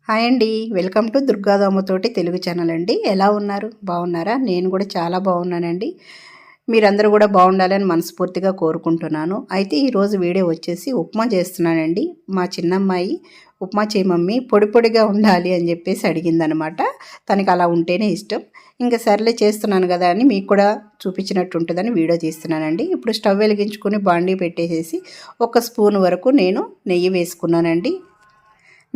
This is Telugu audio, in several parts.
హాయ్ అండి. వెల్కమ్ టు దుర్గాదామతోటి తెలుగు ఛానల్ అండి. ఎలా ఉన్నారు? బాగున్నారా? నేను కూడా చాలా బాగున్నానండి. మీరందరూ కూడా బాగుండాలని మనస్ఫూర్తిగా కోరుకుంటున్నాను. అయితే ఈరోజు వీడియో వచ్చేసి ఉప్మా చేస్తున్నానండి. మా చిన్నమ్మాయి ఉప్మా చేయి మమ్మీ పొడి పొడిగా ఉండాలి అని చెప్పేసి అడిగిందనమాట. తనకి అలా ఉంటేనే ఇష్టం. ఇంకా సర్లే చేస్తున్నాను కదా అని మీకు కూడా చూపించినట్టు ఉంటుందని వీడియో తీస్తున్నానండి. ఇప్పుడు స్టవ్ వెలిగించుకొని బాండీ పెట్టేసేసి 1 స్పూన్ వరకు నేను నెయ్యి వేసుకున్నానండి.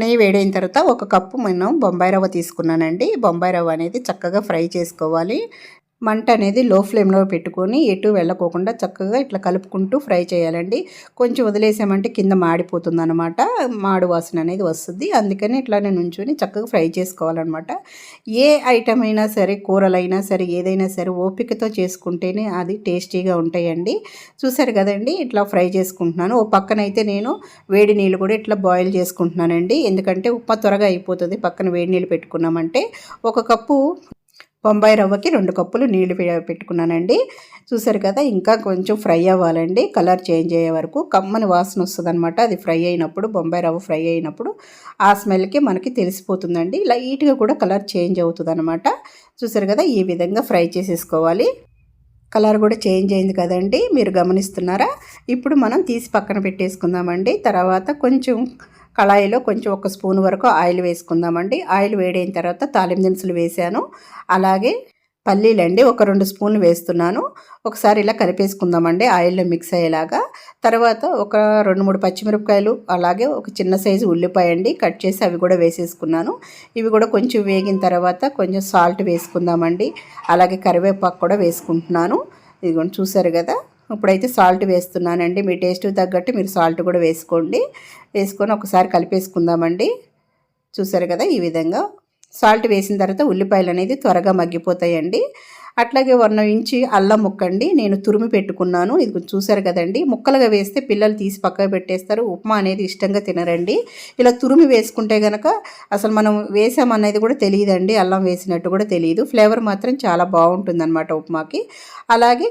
నెయ్యి వేడైన తర్వాత 1 కప్పు నేను బొంబాయి రవ్వ తీసుకున్నానండి. బొంబాయి రవ్వ అనేది చక్కగా ఫ్రై చేసుకోవాలి. మంట అనేది లో ఫ్లేమ్లో పెట్టుకొని ఎటు వెళ్ళకోకుండా చక్కగా ఇట్లా కలుపుకుంటూ ఫ్రై చేయాలండి. కొంచెం వదిలేసామంటే కింద మాడిపోతుంది అనమాట, మాడు వాసన అనేది వస్తుంది. అందుకని ఇట్లానే నుంచుని చక్కగా ఫ్రై చేసుకోవాలన్నమాట. ఏ ఐటమ్ అయినా సరే, కూరలైనా సరే, ఏదైనా సరే ఓపికతో చేసుకుంటేనే అది టేస్టీగా ఉంటాయండి. చూసారు కదండి, ఇట్లా ఫ్రై చేసుకుంటున్నాను. ఓ పక్కనైతే నేను వేడి నీళ్ళు కూడా ఇట్లా బాయిల్ చేసుకుంటున్నానండి. ఎందుకంటే ఉప్మా త్వరగా అయిపోతుంది పక్కన వేడి నీళ్ళు పెట్టుకున్నామంటే. 1 కప్పు బొంబాయి రవ్వకి 2 కప్పులు నీళ్లు పెట్టుకున్నానండి. చూసారు కదా, ఇంకా కొంచెం ఫ్రై అవ్వాలండి. కలర్ చేంజ్ అయ్యే వరకు కమ్మని వాసన వస్తుంది అనమాట. అది ఫ్రై అయినప్పుడు, బొంబాయి రవ్వ ఫ్రై అయినప్పుడు ఆ స్మెల్కి మనకి తెలిసిపోతుందండి. లైట్గా కూడా కలర్ చేంజ్ అవుతుంది అనమాట. చూసారు కదా, ఈ విధంగా ఫ్రై చేసేసుకోవాలి. కలర్ కూడా చేంజ్ అయింది కదండి, మీరు గమనిస్తున్నారా? ఇప్పుడు మనం తీసి పక్కన పెట్టేసుకుందామండి. తర్వాత కొంచెం కళాయిలో కొంచెం 1 స్పూన్ వరకు ఆయిల్ వేసుకుందామండి. ఆయిల్ వేడైన తర్వాత తాలింపు దినుసులు వేసాను. అలాగే పల్లీలండి 2 స్పూన్లు వేస్తున్నాను. ఒకసారి ఇలా కలిపేసుకుందామండి ఆయిల్లో మిక్స్ అయ్యేలాగా. తర్వాత ఒక 2-3 పచ్చిమిరపకాయలు, అలాగే ఒక చిన్న సైజు ఉల్లిపాయ అండి కట్ చేసి అవి కూడా వేసేసుకున్నాను. ఇవి కూడా కొంచెం వేగిన తర్వాత కొంచెం సాల్ట్ వేసుకుందామండి. అలాగే కరివేపాకు కూడా వేసుకుంటున్నాను. ఇదిగోండి, చూసారు కదా. ఇప్పుడైతే సాల్ట్ వేస్తున్నానండి. మీ టేస్ట్కి తగ్గట్టు మీరు సాల్ట్ కూడా వేసుకోండి. వేసుకొని ఒకసారి కలిపేసుకుందామండి. చూసారు కదా, ఈ విధంగా సాల్ట్ వేసిన తర్వాత ఉల్లిపాయలు అనేది త్వరగా మగ్గిపోతాయండి. అట్లాగే 1 ఇంచి అల్లం ముక్కండి నేను తురిమి పెట్టుకున్నాను. ఇది చూసారు కదండి, ముక్కలుగా వేస్తే పిల్లలు తీసి పక్కకు పెట్టేస్తారు. ఉప్మా అనేది ఇష్టంగా తినరండి. ఇలా తురిమి వేసుకుంటే కనుక అసలు మనం వేసామనేది కూడా తెలియదండి, అల్లం వేసినట్టు కూడా తెలియదు. ఫ్లేవర్ మాత్రం చాలా బాగుంటుందన్నమాట ఉప్మాకి. అలాగే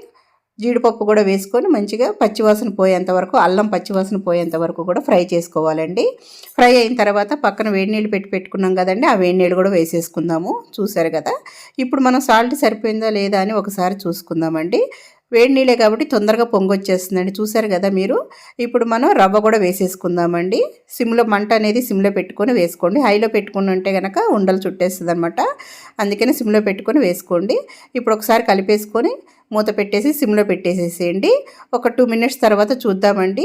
జీడిపప్పు కూడా వేసుకొని మంచిగా పచ్చివాసన పోయేంత వరకు, అల్లం పచ్చివాసన పోయేంత వరకు కూడా ఫ్రై చేసుకోవాలండి. ఫ్రై అయిన తర్వాత పక్కన వేడి నీళ్ళు పెట్టుకున్నాం కదండి, ఆ వేడి నీళ్ళు కూడా వేసేసుకుందాము. చూసారు కదా, ఇప్పుడు మనం సాల్ట్ సరిపోయిందా లేదా అని ఒకసారి చూసుకుందామండి. వేడి నీళ్ళే కాబట్టి తొందరగా పొంగొచ్చేస్తుందండి. చూసారు కదా మీరు. ఇప్పుడు మనం రవ్వ కూడా వేసేసుకుందామండి. మంట అనేది సిమ్లో పెట్టుకొని వేసుకోండి. హైలో పెట్టుకుని ఉంటే కనుక ఉండలు చుట్టేస్తుంది అనమాట. అందుకని సిమ్లో పెట్టుకొని వేసుకోండి. ఇప్పుడు ఒకసారి కలిపేసుకొని మూత పెట్టేసి సిమ్లో పెట్టేసేసేయండి. ఒక 2 మినిట్స్ తర్వాత చూద్దామండి.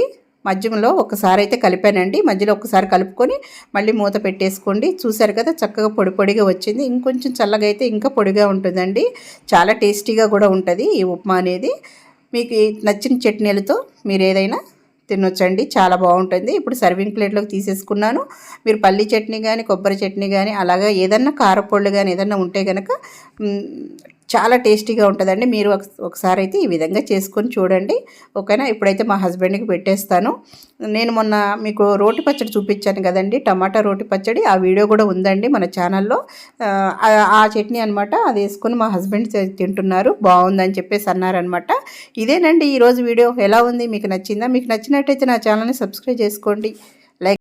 మధ్యలో ఒకసారి అయితే కలిపానండి. మధ్యలో ఒకసారి కలుపుకొని మళ్ళీ మూత పెట్టేసుకోండి. చూసారు కదా, చక్కగా పొడి పొడిగా వచ్చింది. ఇంకొంచెం చల్లగా అయితే ఇంకా పొడిగా ఉంటుందండి. చాలా టేస్టీగా కూడా ఉంటుంది ఈ ఉప్మా అనేది. మీకు నచ్చిన చట్నీలతో మీరు ఏదైనా తినొచ్చండి, చాలా బాగుంటుంది. ఇప్పుడు సర్వింగ్ ప్లేట్లోకి తీసేసుకున్నాను. మీరు పల్లి చట్నీ కానీ, కొబ్బరి చట్నీ కానీ, అలాగా ఏదన్నా కారపొళ్ళు కానీ ఏదన్నా ఉంటే కనుక చాలా టేస్టీగా ఉంటుందండి. మీరు ఒకసారి అయితే ఈ విధంగా చేసుకొని చూడండి, ఓకేనా? ఇప్పుడైతే మా హస్బెండ్కి పెట్టేస్తాను. నేను మొన్న మీకు రోటి పచ్చడి చూపించాను కదండి, టమాటా రోటి పచ్చడి. ఆ వీడియో కూడా ఉందండి మన ఛానల్లో. ఆ చట్నీ అనమాట, అది వేసుకొని మా హస్బెండ్ తింటున్నారు. బాగుందని చెప్పేసి అన్నారనమాట. ఇదేనండి ఈరోజు వీడియో. ఎలా ఉంది? మీకు నచ్చిందా? మీకు నచ్చినట్టయితే నా ఛానల్ని సబ్స్క్రైబ్ చేసుకోండి.